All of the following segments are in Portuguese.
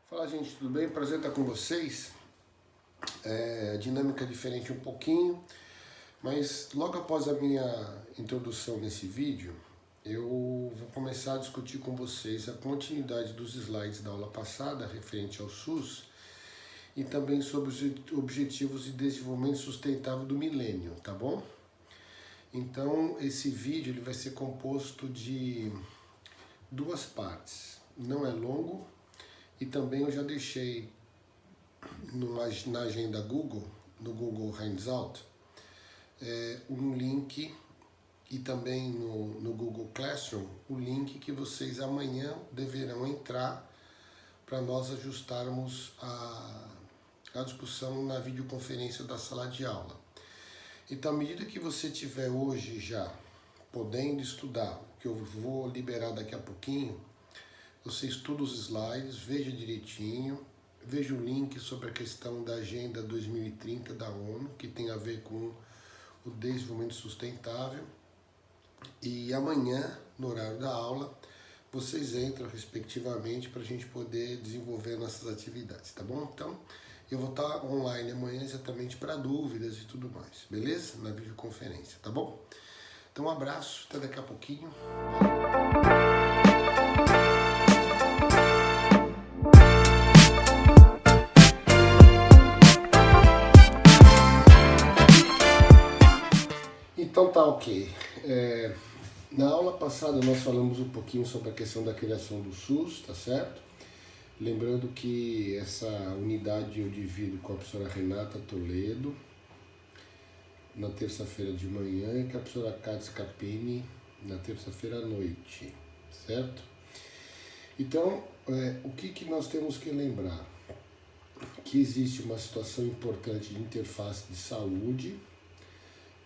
Fala, gente, tudo bem? Prazer estar com vocês. Dinâmica diferente um pouquinho, mas logo após a minha introdução nesse vídeo, eu vou começar a discutir com vocês a continuidade dos slides da aula passada referente ao SUS e também sobre os Objetivos de Desenvolvimento Sustentável do Milênio, tá bom? Então, esse vídeo ele vai ser composto de duas partes. Não é longo e também eu já deixei na agenda Google, no Google Hangout, um link e também no Google Classroom, o link que vocês amanhã deverão entrar para nós ajustarmos a discussão na videoconferência da sala de aula. Então, à medida que você tiver hoje já podendo estudar, que eu vou liberar daqui a pouquinho, você estuda os slides, veja direitinho, veja o link sobre a questão da Agenda 2030 da ONU, que tem a ver com o desenvolvimento sustentável. E amanhã, no horário da aula, vocês entram respectivamente para a gente poder desenvolver nossas atividades, tá bom? Então, eu vou estar online amanhã exatamente para dúvidas e tudo mais, beleza? Na videoconferência, tá bom? Então, um abraço, até daqui a pouquinho. Então tá ok. Na aula passada nós falamos um pouquinho sobre a questão da criação do SUS, tá certo? Lembrando que essa unidade eu divido com a professora Renata Toledo na terça-feira de manhã e com a professora Cátia Scapini na terça-feira à noite, certo? Então, o que nós temos que lembrar? Que existe uma situação importante de interface de saúde.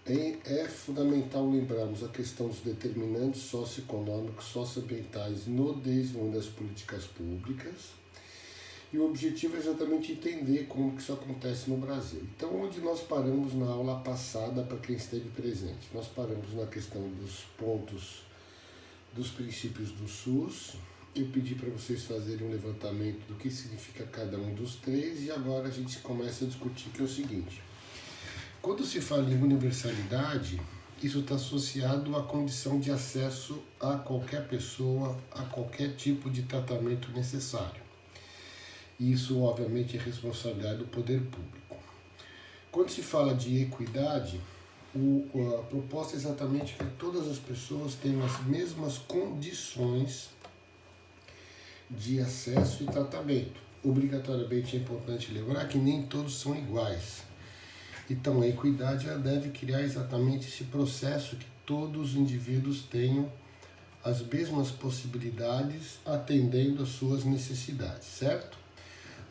É fundamental lembrarmos a questão dos determinantes socioeconômicos, socioambientais no desenvolvimento das políticas públicas. E o objetivo é exatamente entender como que isso acontece no Brasil. Então, onde nós paramos na aula passada, para quem esteve presente? Nós paramos na questão dos pontos dos princípios do SUS. Eu pedi para vocês fazerem um levantamento do que significa cada um dos três e agora a gente começa a discutir que é o seguinte. Quando se fala em universalidade, isso está associado à condição de acesso a qualquer pessoa, a qualquer tipo de tratamento necessário. Isso, obviamente, é responsabilidade do poder público. Quando se fala de equidade, a proposta é exatamente que todas as pessoas tenham as mesmas condições de acesso e tratamento. Obrigatoriamente é importante lembrar que nem todos são iguais. Então, a equidade ela deve criar exatamente esse processo que todos os indivíduos tenham as mesmas possibilidades atendendo às suas necessidades, certo?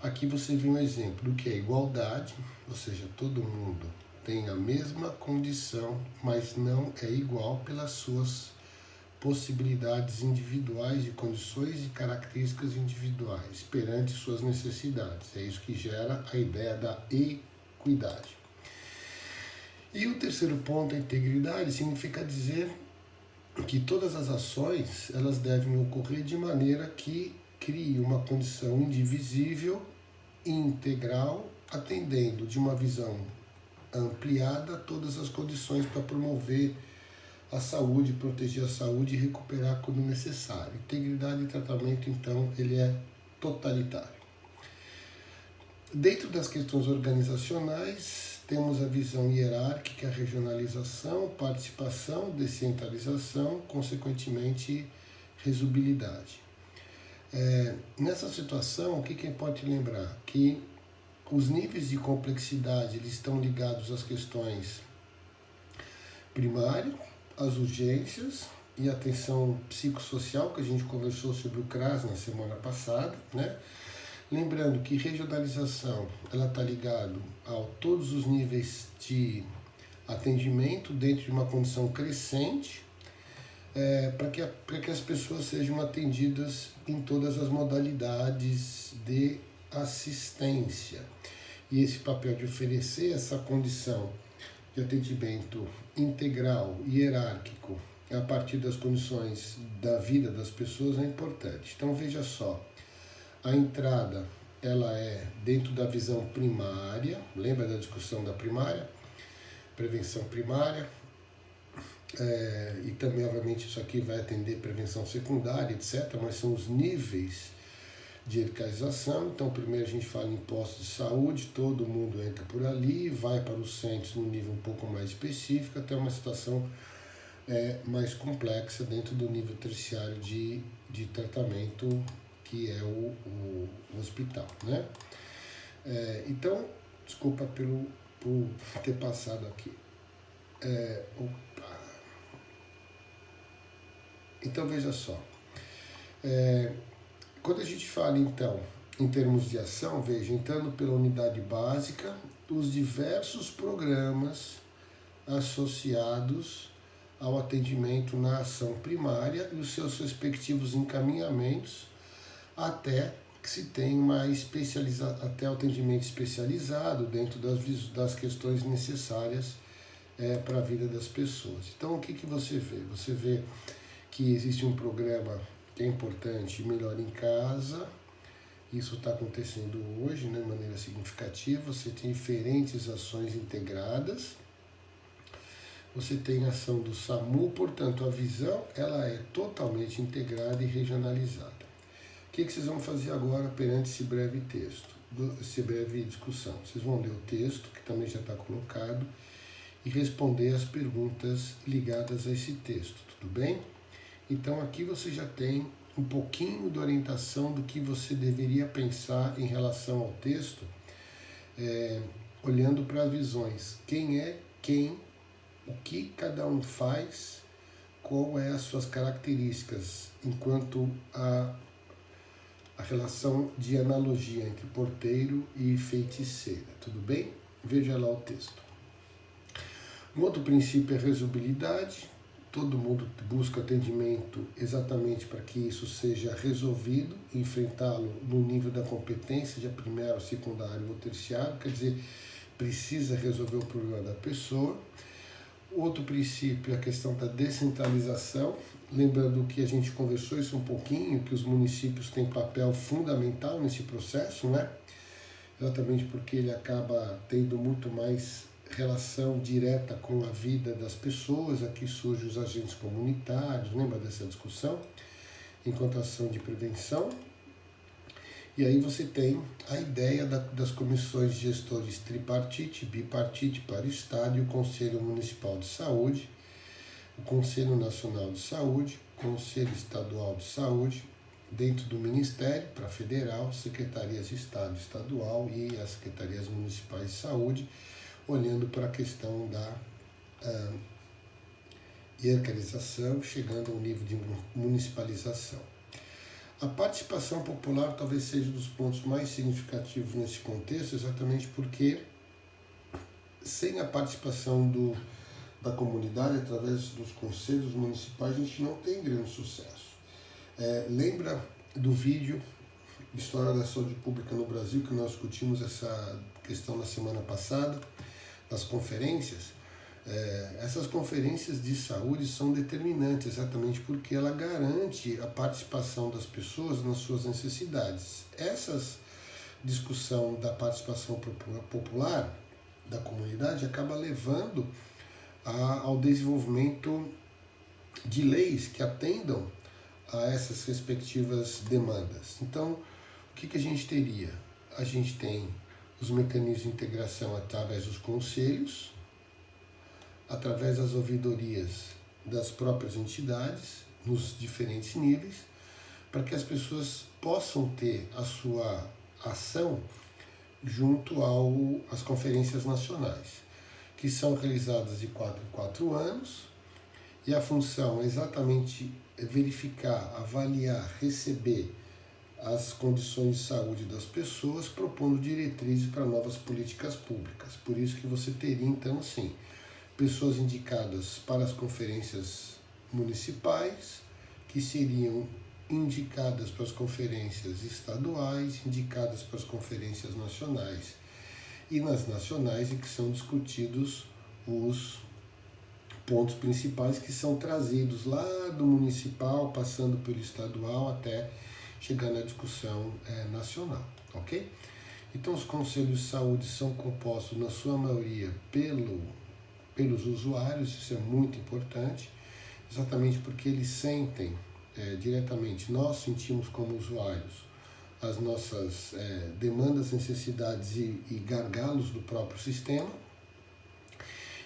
Aqui você vê um exemplo do que é igualdade, ou seja, todo mundo tem a mesma condição, mas não é igual pelas suas possibilidades individuais de condições e características individuais perante suas necessidades. É isso que gera a ideia da equidade. E o terceiro ponto, a integridade, significa dizer que todas as ações elas devem ocorrer de maneira que crie uma condição indivisível e integral, atendendo de uma visão ampliada todas as condições para promover a saúde, proteger a saúde e recuperar quando necessário. Integridade e tratamento, então, ele é totalitário. Dentro das questões organizacionais, temos a visão hierárquica, a regionalização, participação, descentralização, consequentemente, resubilidade. Nessa situação, o que é importante lembrar? Que os níveis de complexidade eles estão ligados às questões primárias, às urgências e atenção psicossocial, que a gente conversou sobre o CRAS na semana passada, né? Lembrando que regionalização ela está ligada a todos os níveis de atendimento dentro de uma condição crescente, para que as pessoas sejam atendidas em todas as modalidades de assistência. E esse papel de oferecer essa condição de atendimento integral, hierárquico, a partir das condições da vida das pessoas é importante. Então veja só, a entrada ela é dentro da visão primária, lembra da discussão da primária? Prevenção primária, e também, obviamente, isso aqui vai atender prevenção secundária, etc., mas são os níveis de eficarização. Então, primeiro a gente fala em postos de saúde, todo mundo entra por ali, vai para os centros num nível um pouco mais específico, até uma situação mais complexa dentro do nível terciário de tratamento, que é o hospital, né? Então, desculpa por ter passado aqui. Então, veja só. Quando a gente fala, então, em termos de ação, veja, entrando pela unidade básica, os diversos programas associados ao atendimento na ação primária e os seus respectivos encaminhamentos até que se tenha até o atendimento especializado dentro das questões necessárias para a vida das pessoas. Então, o que você vê? Você vê que existe um programa que é importante, Melhor em Casa. Isso está acontecendo hoje, né, de maneira significativa. Você tem diferentes ações integradas. Você tem a ação do SAMU, portanto, a visão ela é totalmente integrada e regionalizada. O que vocês vão fazer agora perante esse breve texto, essa breve discussão? Vocês vão ler o texto, que também já está colocado, e responder as perguntas ligadas a esse texto, tudo bem? Então aqui você já tem um pouquinho de orientação do que você deveria pensar em relação ao texto, olhando para as visões. Quem é quem, o que cada um faz, qual é as suas características, enquanto a relação de analogia entre porteiro e feiticeira, tudo bem? Veja lá o texto. Um outro princípio é a resolubilidade. Todo mundo busca atendimento exatamente para que isso seja resolvido, enfrentá-lo no nível da competência de primário, secundário ou terciário, quer dizer, precisa resolver o problema da pessoa. Outro princípio é a questão da descentralização, lembrando que a gente conversou isso um pouquinho, que os municípios têm papel fundamental nesse processo, né? Exatamente porque ele acaba tendo muito mais relação direta com a vida das pessoas. Aqui surgem os agentes comunitários, lembra dessa discussão? Enquanto ação de prevenção. E aí você tem a ideia das comissões de gestores tripartite, bipartite para o Estado e o Conselho Municipal de Saúde, o Conselho Nacional de Saúde, Conselho Estadual de Saúde, dentro do Ministério, para Federal, Secretarias de Estado e Estadual e as Secretarias Municipais de Saúde, olhando para a questão da hierarquização, chegando ao nível de municipalização. A participação popular talvez seja um dos pontos mais significativos nesse contexto, exatamente porque sem a participação da comunidade, através dos conselhos municipais, a gente não tem grande sucesso. Lembra do vídeo História da Saúde Pública no Brasil, que nós discutimos essa questão na semana passada, das conferências? Essas conferências de saúde são determinantes, exatamente porque ela garante a participação das pessoas nas suas necessidades. Essa discussão da participação popular da comunidade acaba levando ao desenvolvimento de leis que atendam a essas respectivas demandas. Então, o que a gente teria? A gente tem os mecanismos de integração através dos conselhos, através das ouvidorias das próprias entidades, nos diferentes níveis, para que as pessoas possam ter a sua ação junto às conferências nacionais, que são realizadas de 4 em 4 anos, e a função é exatamente verificar, avaliar, receber as condições de saúde das pessoas, propondo diretrizes para novas políticas públicas. Por isso que você teria, então, assim, pessoas indicadas para as conferências municipais, que seriam indicadas para as conferências estaduais, indicadas para as conferências nacionais. E nas nacionais é que são discutidos os pontos principais que são trazidos lá do municipal, passando pelo estadual, até chegar na discussão nacional. ok? Então os conselhos de saúde são compostos na sua maioria pelos usuários, isso é muito importante, exatamente porque eles sentem diretamente, nós sentimos como usuários as nossas demandas, necessidades e gargalos do próprio sistema.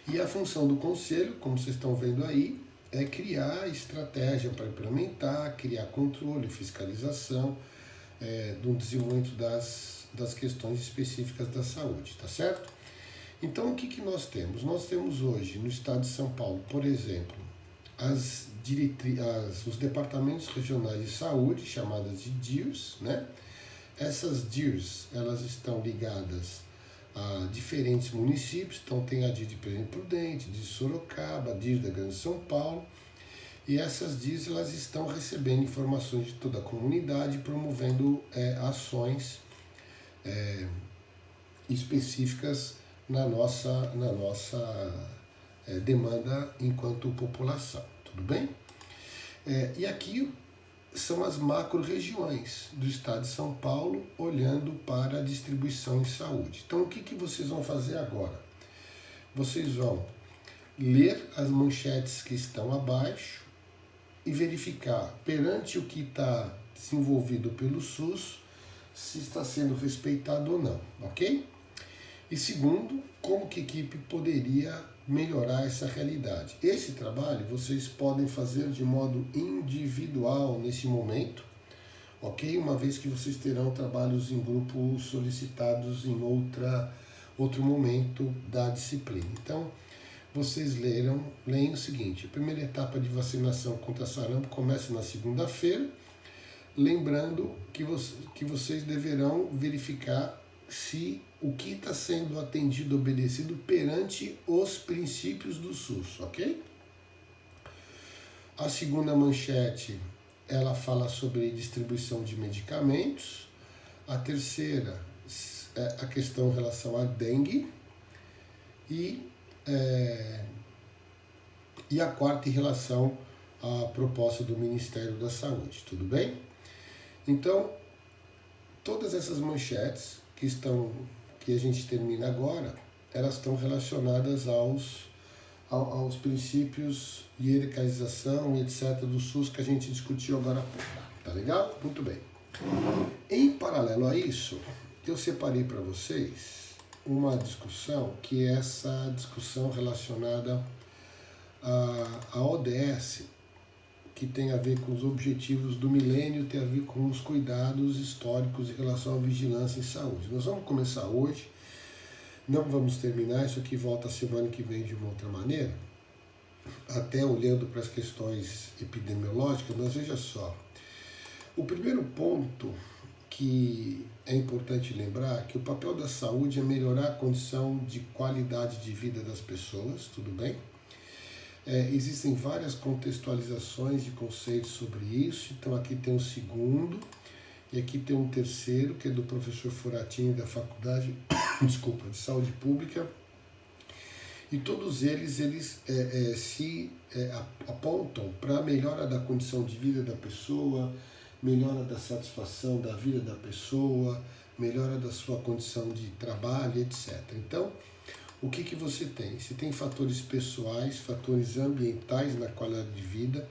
E a função do conselho, como vocês estão vendo aí, é criar estratégia para implementar, criar controle, fiscalização do desenvolvimento das questões específicas da saúde, tá certo? Então, o que nós temos? Nós temos hoje, no estado de São Paulo, por exemplo, os departamentos regionais de saúde, chamadas de DIRs, né? Essas DIRs, elas estão ligadas a diferentes municípios, então tem a DIR de Presidente Prudente, de Sorocaba, a DIR da Grande São Paulo, e essas DIRs elas estão recebendo informações de toda a comunidade, promovendo ações específicas na nossa demanda enquanto população, tudo bem? E aqui são as macro-regiões do estado de São Paulo, olhando para a distribuição em saúde. Então, o que vocês vão fazer agora? Vocês vão ler as manchetes que estão abaixo e verificar, perante o que está desenvolvido pelo SUS, se está sendo respeitado ou não, ok? E segundo, como que a equipe poderia melhorar essa realidade. Esse trabalho vocês podem fazer de modo individual nesse momento, ok? Uma vez que vocês terão trabalhos em grupo solicitados em outro momento da disciplina. Então, vocês leem o seguinte: a primeira etapa de vacinação contra sarampo começa na segunda-feira, lembrando que vocês deverão verificar se o que está sendo atendido, obedecido perante os princípios do SUS, ok? A segunda manchete, ela fala sobre distribuição de medicamentos. A terceira, a questão em relação à dengue. E a quarta em relação à proposta do Ministério da Saúde, tudo bem? Então, todas essas manchetes que a gente termina agora, elas estão relacionadas aos princípios de hierarquização e etc. do SUS que a gente discutiu agora há pouco. Tá legal? Muito bem. Em paralelo a isso, eu separei para vocês uma discussão, que é essa discussão relacionada à ODS, que tem a ver com os objetivos do milênio, tem a ver com os cuidados históricos em relação à vigilância em saúde. Nós vamos começar hoje, não vamos terminar, isso aqui volta a semana que vem de uma outra maneira, até olhando para as questões epidemiológicas, mas veja só, o primeiro ponto que é importante lembrar é que o papel da saúde é melhorar a condição de qualidade de vida das pessoas, tudo bem? Existem várias contextualizações de conceitos sobre isso, então aqui tem um segundo, e aqui tem um terceiro, que é do professor Foratini da Faculdade de Saúde Pública, e todos eles se apontam para a melhora da condição de vida da pessoa, melhora da satisfação da vida da pessoa, melhora da sua condição de trabalho, etc. Então, o que você tem? Você tem fatores pessoais, fatores ambientais na qualidade de vida.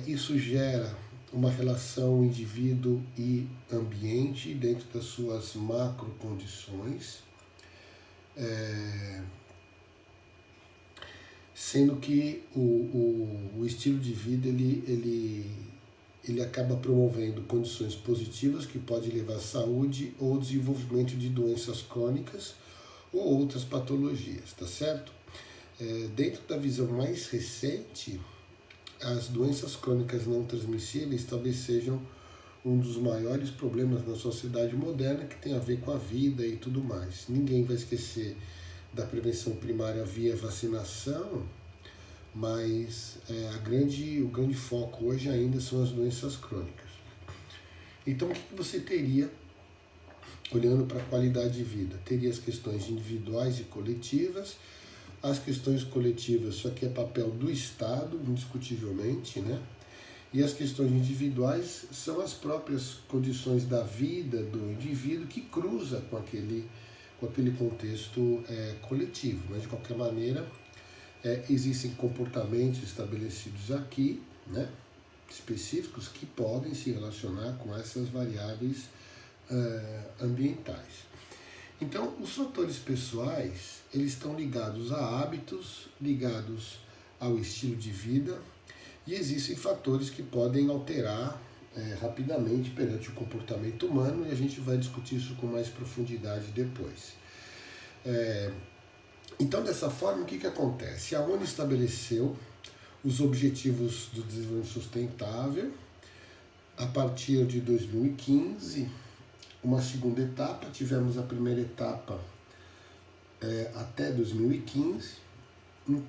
Isso gera uma relação indivíduo e ambiente dentro das suas macro condições, sendo que o estilo de vida ele acaba promovendo condições positivas que podem levar à saúde ou desenvolvimento de doenças crônicas ou outras patologias, tá certo? Dentro da visão mais recente, as doenças crônicas não transmissíveis talvez sejam um dos maiores problemas na sociedade moderna, que tem a ver com a vida e tudo mais. Ninguém vai esquecer da prevenção primária via vacinação, mas o grande foco hoje ainda são as doenças crônicas. Então, o que você teria olhando para a qualidade de vida? Teria as questões individuais e coletivas. As questões coletivas, isso aqui é papel do Estado, indiscutivelmente, né? E as questões individuais são as próprias condições da vida do indivíduo que cruza com aquele contexto coletivo. Mas, de qualquer maneira, existem comportamentos estabelecidos aqui, né, específicos, que podem se relacionar com essas variáveis ambientais. Então, os fatores pessoais, eles estão ligados a hábitos, ligados ao estilo de vida, e existem fatores que podem alterar rapidamente perante o comportamento humano, e a gente vai discutir isso com mais profundidade depois. Então, dessa forma, o que acontece? A ONU estabeleceu os Objetivos do Desenvolvimento Sustentável a partir de 2015, uma segunda etapa. Tivemos a primeira etapa até 2015,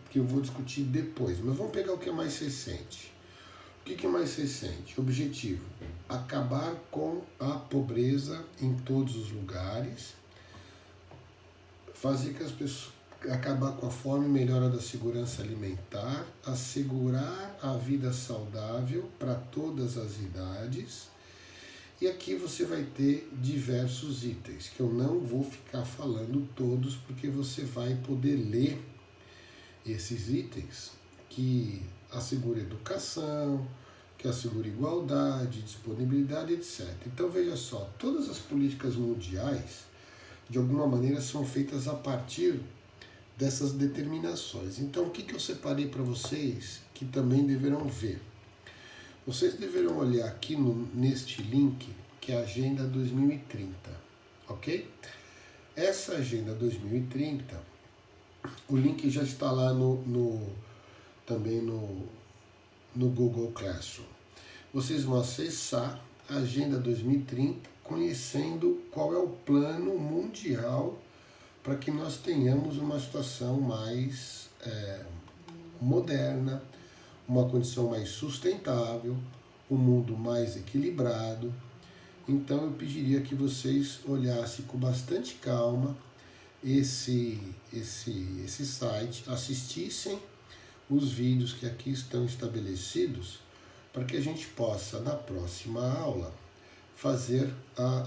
que eu vou discutir depois, mas vamos pegar o que é mais recente. O que é mais recente? Objetivo: acabar com a pobreza em todos os lugares, fazer que as pessoas acabar com a fome, melhora da segurança alimentar, assegurar a vida saudável para todas as idades. E aqui você vai ter diversos itens, que eu não vou ficar falando todos, porque você vai poder ler esses itens, que assegura educação, que assegura igualdade, disponibilidade, etc. Então veja só, todas as políticas mundiais, de alguma maneira, são feitas a partir dessas determinações. Então, o que eu separei para vocês que também deverão ver? Vocês deverão olhar aqui neste link, que é a Agenda 2030, ok? Essa Agenda 2030, o link já está lá também no Google Classroom. Vocês vão acessar a Agenda 2030, conhecendo qual é o plano mundial para que nós tenhamos uma situação mais moderna, uma condição mais sustentável, um mundo mais equilibrado. Então eu pediria que vocês olhassem com bastante calma esse site, assistissem os vídeos que aqui estão estabelecidos, para que a gente possa, na próxima aula, fazer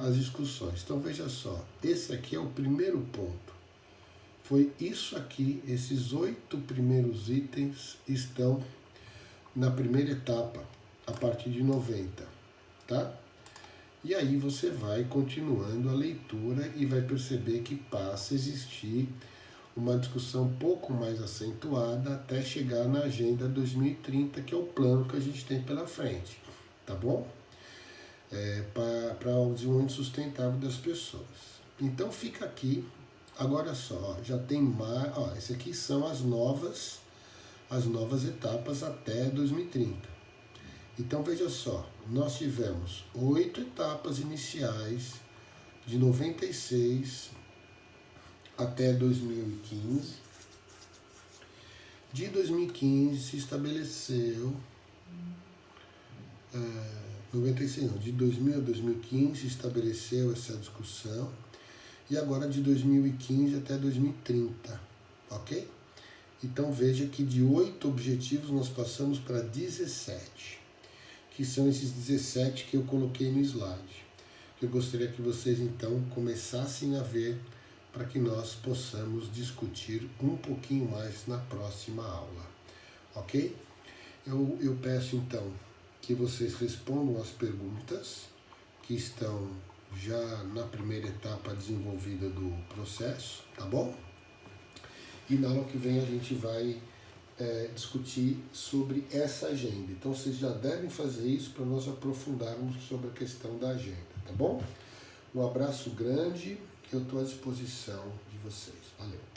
as discussões. Então veja só, esse aqui é o primeiro ponto. Foi isso aqui, esses 8 primeiros itens estão na primeira etapa, a partir de 90, tá? E aí você vai continuando a leitura e vai perceber que passa a existir uma discussão um pouco mais acentuada até chegar na Agenda 2030, que é o plano que a gente tem pela frente, tá bom? Para o desenvolvimento sustentável das pessoas. Então fica aqui, agora só, já tem mais, esse aqui são as novas etapas até 2030. Então veja só, nós tivemos 8 etapas iniciais de 96 até 2015. De 2015 se estabeleceu 96 não, de 2000 a 2015 se estabeleceu essa discussão, e agora de 2015 até 2030, ok? Então veja que de 8 objetivos nós passamos para 17, que são esses 17 que eu coloquei no slide. Eu gostaria que vocês então começassem a ver, para que nós possamos discutir um pouquinho mais na próxima aula, ok? Eu peço então que vocês respondam as perguntas que estão já na primeira etapa desenvolvida do processo, tá bom? E na aula que vem a gente vai discutir sobre essa agenda. Então vocês já devem fazer isso para nós aprofundarmos sobre a questão da agenda, tá bom? Um abraço grande, eu estou à disposição de vocês. Valeu!